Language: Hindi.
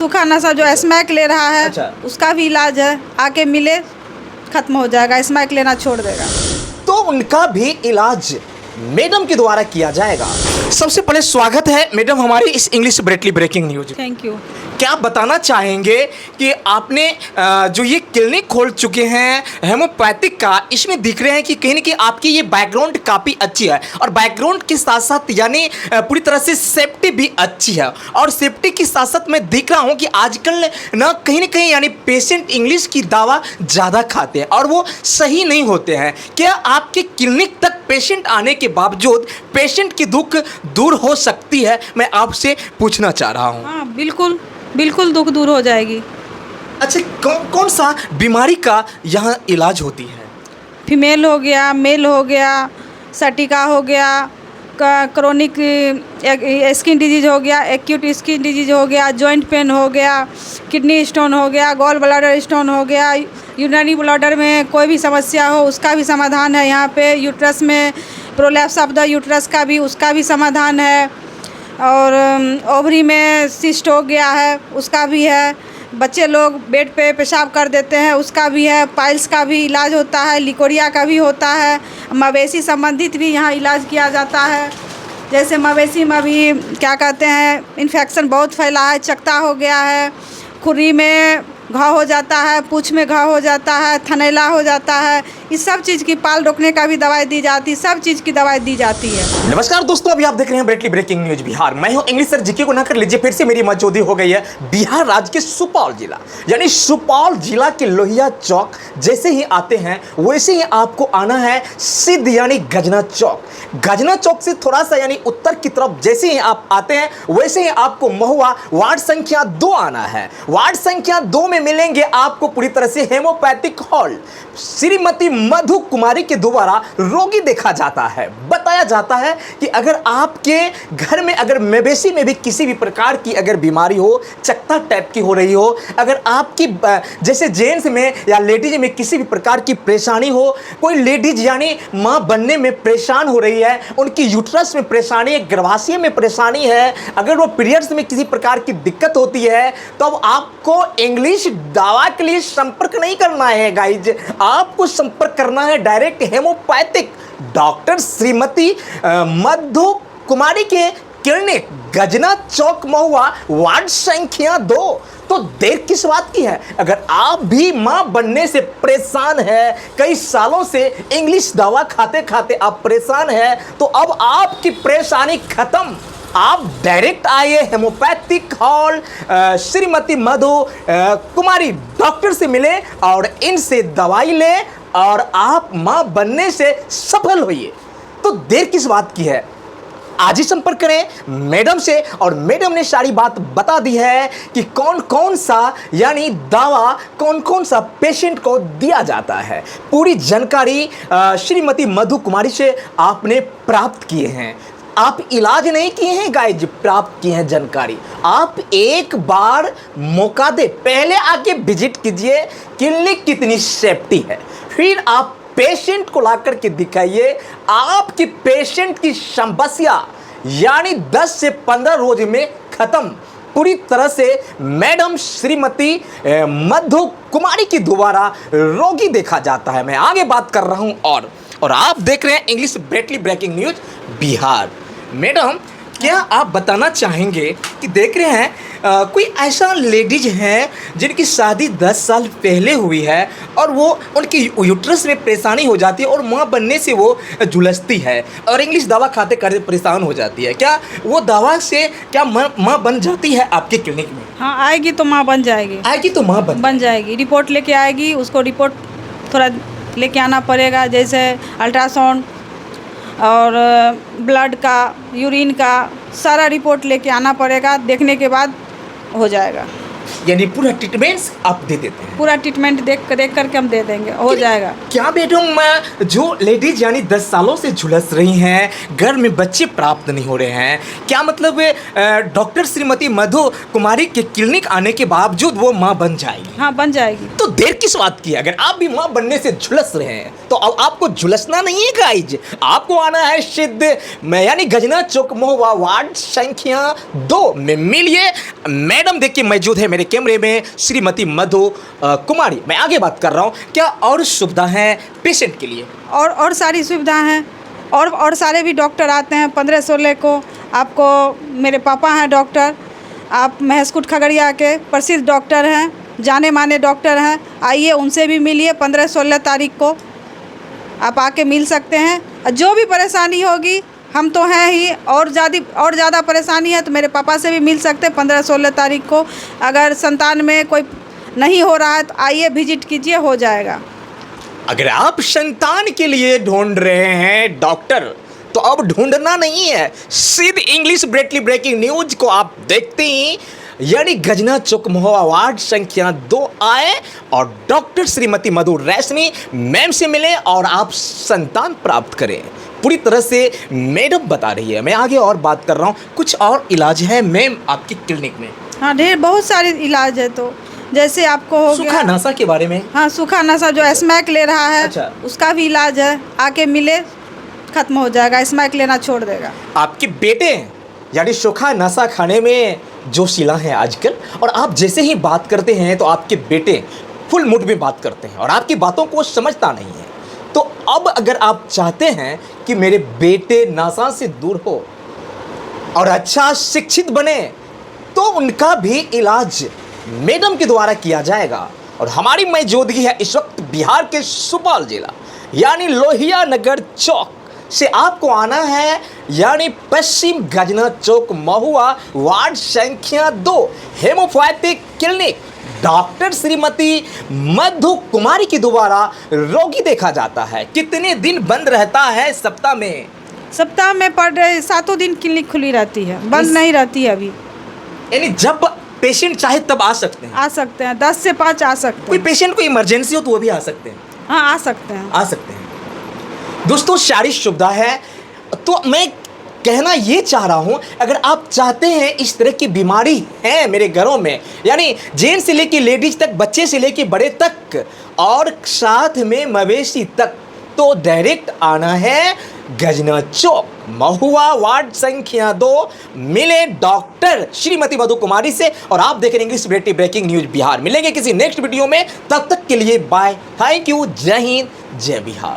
सूखा नशा जो स्मैक ले रहा है अच्छा। उसका भी इलाज है, आके मिले, खत्म हो जाएगा, स्मैक लेना छोड़ देगा। तो उनका भी इलाज मैडम के द्वारा किया जाएगा। सबसे पहले स्वागत है मैडम हमारी इस इंग्लिश ब्रेटली ब्रेकिंग न्यूज। Thank you. क्या आप बताना चाहेंगे कि आपने जो ये क्लिनिक खोल चुके हैं हेमोपैथिक का, इसमें दिख रहे हैं कि कहीं ना कहीं आपकी ये बैकग्राउंड काफ़ी अच्छी है और बैकग्राउंड के साथ साथ यानी पूरी तरह से सेफ्टी भी अच्छी है और सेफ्टी के साथ साथ मैं देख रहा हूँ कि आजकल ना कहीं यानी पेशेंट इंग्लिश की दवा ज़्यादा खाते हैं और वो सही नहीं होते हैं। क्या आपके क्लिनिक तक पेशेंट आने के बावजूद पेशेंट की दुख दूर हो सकती है, मैं आपसे पूछना चाह रहा हूँ। हाँ बिल्कुल दुख दूर हो जाएगी। अच्छा, कौन सा बीमारी का यहाँ इलाज होती है? फीमेल हो गया, मेल हो गया, सटिका हो गया, क्रोनिक स्किन डिजीज हो गया, एक्यूट स्किन डिजीज हो गया, जॉइंट पेन हो गया, किडनी स्टोन हो गया, गॉल ब्लैडर स्टोन हो गया, यूरिनरी ब्लैडर में कोई भी समस्या हो उसका भी समाधान है यहाँ पे। यूट्रस में प्रोलैप्स ऑफ द यूट्रस का भी उसका भी समाधान है और ओवरी में सिस्ट हो गया है उसका भी है। बच्चे लोग बेड पे पेशाब कर देते हैं उसका भी है। पाइल्स का भी इलाज होता है, लिकोरिया का भी होता है, मवेशी संबंधित भी यहाँ इलाज किया जाता है। जैसे मवेशी में भी क्या कहते हैं इन्फेक्शन बहुत फैला है, चकता हो गया है, खुरी में घाव हो जाता है, पूँछ में घाव हो जाता है, थनैला हो जाता है, इस सब चीज़ की पाल रोकने का भी दवाई दी जाती है, सब चीज़ की दवाई दी जाती है। नमस्कार दोस्तों, अभी आप देख रहे हैं ब्रेटली ब्रेकिंग न्यूज बिहार। मैं हूं इंग्लिश सर जीके को ना कर लीजिए। फिर से मेरी मौजूदगी हो गई है बिहार राज्य के सुपौल जिला यानी सुपौल जिला के लोहिया चौक। जैसे ही आते हैं वैसे ही आपको आना है सिद्ध यानी गजना चौक। गजना चौक से थोड़ा सा यानी उत्तर की तरफ जैसे ही आप आते हैं वैसे ही आपको महुआ वार्ड संख्या 2 आना है। वार्ड संख्या 2 में मिलेंगे आपको पूरी तरह से हेमोपैथिक हॉल। श्रीमती मधु कुमारी के द्वारा रोगी देखा जाता है। बताया जाता है कि अगर आपके घर में अगर मवेशी में भी किसी भी प्रकार की अगर बीमारी हो, चकता टाइप की हो रही हो, अगर आपकी जैसे जेंट्स में या लेडीज में किसी भी प्रकार की परेशानी हो, कोई लेडीज यानी माँ बनने में परेशान हो रही है, उनकी यूट्रस में परेशानी है, गर्भाशय में परेशानी है, अगर वो पीरियड्स में किसी प्रकार की दिक्कत होती है तो अब आपको इंग्लिश दवा के लिए संपर्क नहीं करना है गाइज, आपको संपर्क करना है डायरेक्ट हेमोपैथिक डॉक्टर श्रीमती मधु कुमारी के क्लिनिक गजना चौक महुआ वार्ड संख्या 2। तो देर किस बात की है? अगर आप भी मां बनने से परेशान है, कई सालों से इंग्लिश दवा खाते खाते आप परेशान है, तो अब आपकी परेशानी खत्म। आप डायरेक्ट आइए हेमोपैथिक हॉल, श्रीमती मधु कुमारी डॉक्टर से मिले और इनसे दवाई ले और आप मां बनने से सफल होइए। तो देर किस बात की है? आज ही संपर्क करें मैडम से और मैडम ने सारी बात बता दी है कि कौन कौन सा यानी दवा कौन कौन सा पेशेंट को दिया जाता है। पूरी जानकारी श्रीमती मधु कुमारी से आपने प्राप्त किए हैं। आप इलाज नहीं किए हैं गाइज, प्राप्त किए हैं जानकारी। आप एक बार मौका दे, पहले आके विजिट कीजिए क्लिनिक कितनी सेफ्टी है, फिर आप पेशेंट को ला करके दिखाइए। आपकी पेशेंट की समस्या यानी 10 से 15 रोज में खत्म पूरी तरह से मैडम श्रीमती मधु कुमारी के द्वारा रोगी देखा जाता है। मैं आगे बात कर रहा हूं और आप देख रहे हैं इंग्लिश ब्रेटली ब्रेकिंग न्यूज बिहार। मैडम, क्या आप बताना चाहेंगे कि देख रहे हैं कोई ऐसा लेडीज हैं जिनकी शादी 10 साल पहले हुई है और वो उनकी यूट्रस में परेशानी हो जाती है और माँ बनने से वो झुलसती है और इंग्लिश दवा खाते खाते परेशान हो जाती है, क्या वो दवा से क्या माँ बन जाती है आपके क्लिनिक में? हाँ, आएगी तो माँ बन जाएगी। आएगी तो माँ बन जाएगी। रिपोर्ट लेके आएगी, उसको रिपोर्ट थोड़ा लेके आना पड़ेगा, जैसे अल्ट्रासाउंड और ब्लड का, यूरिन का सारा रिपोर्ट लेके आना पड़ेगा। देखने के बाद हो जाएगा, यानी पूरा ट्रीटमेंट्स आप दे देते हैं? पूरा ट्रीटमेंट देख करके हम दे देंगे, हो जाएगा। क्या बेटों, जो लेडीज यानी 10 सालों से झुलस रही हैं, घर में बच्चे प्राप्त नहीं हो रहे हैं, क्या मतलब डॉक्टर श्रीमती मधु कुमारी के क्लिनिक आने के बावजूद वो माँ बन जाएगी? हाँ, बन जाएगी। तो देर किस बात की? अगर आप भी माँ बनने से झुलस रहे हैं तो अब आपको झुलसना नहीं है गाइज, आपको आना है सिद्ध में यानी गजना चौक महुआ वार्ड संख्या 2 में मिलिए। मैडम देखिए मौजूद है मेरे कैमरे में श्रीमती मधु कुमारी। मैं आगे बात कर रहा हूँ, क्या और सुविधा है पेशेंट के लिए? और सारी सुविधाएं हैं, और सारे भी डॉक्टर आते हैं 15-16 को। आपको मेरे पापा हैं डॉक्टर, आप महसकुट खगड़िया के प्रसिद्ध डॉक्टर हैं, जाने माने डॉक्टर हैं। आइए, उनसे भी मिलिए 15-16 तारीख को आप आके मिल सकते हैं। जो भी परेशानी होगी, हम तो हैं ही, और ज़्यादा परेशानी है तो मेरे पापा से भी मिल सकते हैं 15-16 तारीख को। अगर संतान में कोई नहीं हो रहा है तो आइए, विजिट कीजिए, हो जाएगा। अगर आप संतान के लिए ढूंढ रहे हैं डॉक्टर तो अब ढूंढना नहीं है, सिद्ध इंग्लिश ब्रेकिंग न्यूज को आप देखते ही यानी गजना चौक महुआ वार्ड संख्या 2 आए और डॉक्टर श्रीमती मधु रैशमी मैम से मिले और आप संतान प्राप्त करें। पूरी तरह से मैडम बता रही है। मैं आगे और बात कर रहा हूँ, कुछ और इलाज है मैम आपकी क्लिनिक में? हाँ, बहुत सारे इलाज है। तो जैसे आपको हो गया सूखा नशा के बारे में? हाँ, सूखा नशा जो स्मैक ले रहा है, अच्छा। उसका भी इलाज है। आके मिले, खत्म हो जाएगा, स्मैक लेना छोड़ देगा। आपके बेटे यानी सूखा नशा खाने में जोशीला है आजकल, और आप जैसे ही बात करते हैं तो आपके बेटे फुल मूड में बात करते हैं और आपकी बातों को समझता नहीं है। तो अब अगर आप चाहते हैं कि मेरे बेटे नशा से दूर हो और अच्छा शिक्षित बने तो उनका भी इलाज मैडम के द्वारा किया जाएगा। और हमारी मौजूदगी है इस वक्त बिहार के सुपौल जिला यानी लोहिया नगर चौक से आपको आना है यानी पश्चिम गजना चौक महुआ वार्ड संख्या 2 हेमोपैथिक क्लिनिक। डॉक्टर श्रीमती मधु कुमारी के द्वारा रोगी देखा जाता है। कितने दिन बंद रहता है सप्ताह में? सप्ताह में पर 7 दिन क्लिनिक खुली रहती है, बंद नहीं रहती है अभी। यानी जब पेशेंट चाहे तब आ सकते हैं? आ सकते हैं, 10 से 5 आ सकते कोई हैं। पेशेंट को इमरजेंसी हो तो वो भी आ सकते हैं? हाँ, आ सकते हैं। आ सकते हैं। दोस्तों, सारी सुविधा है। तो मैं कहना ये चाह रहा हूं, अगर आप चाहते हैं इस तरह की बीमारी है मेरे घरों में यानी जेंट्स से लेके लेडीज तक, बच्चे से लेके बड़े तक और साथ में मवेशी तक, तो डायरेक्ट आना है गजना चौक महुआ वार्ड संख्या 2 मिले डॉक्टर श्रीमती मधु कुमारी से। और आप देख रहे हैं इंग्लिश ब्रेकिंग न्यूज बिहार। मिलेंगे किसी नेक्स्ट वीडियो में, तब तक के लिए बाय, थैंक यू, जय हिंद, जय बिहार।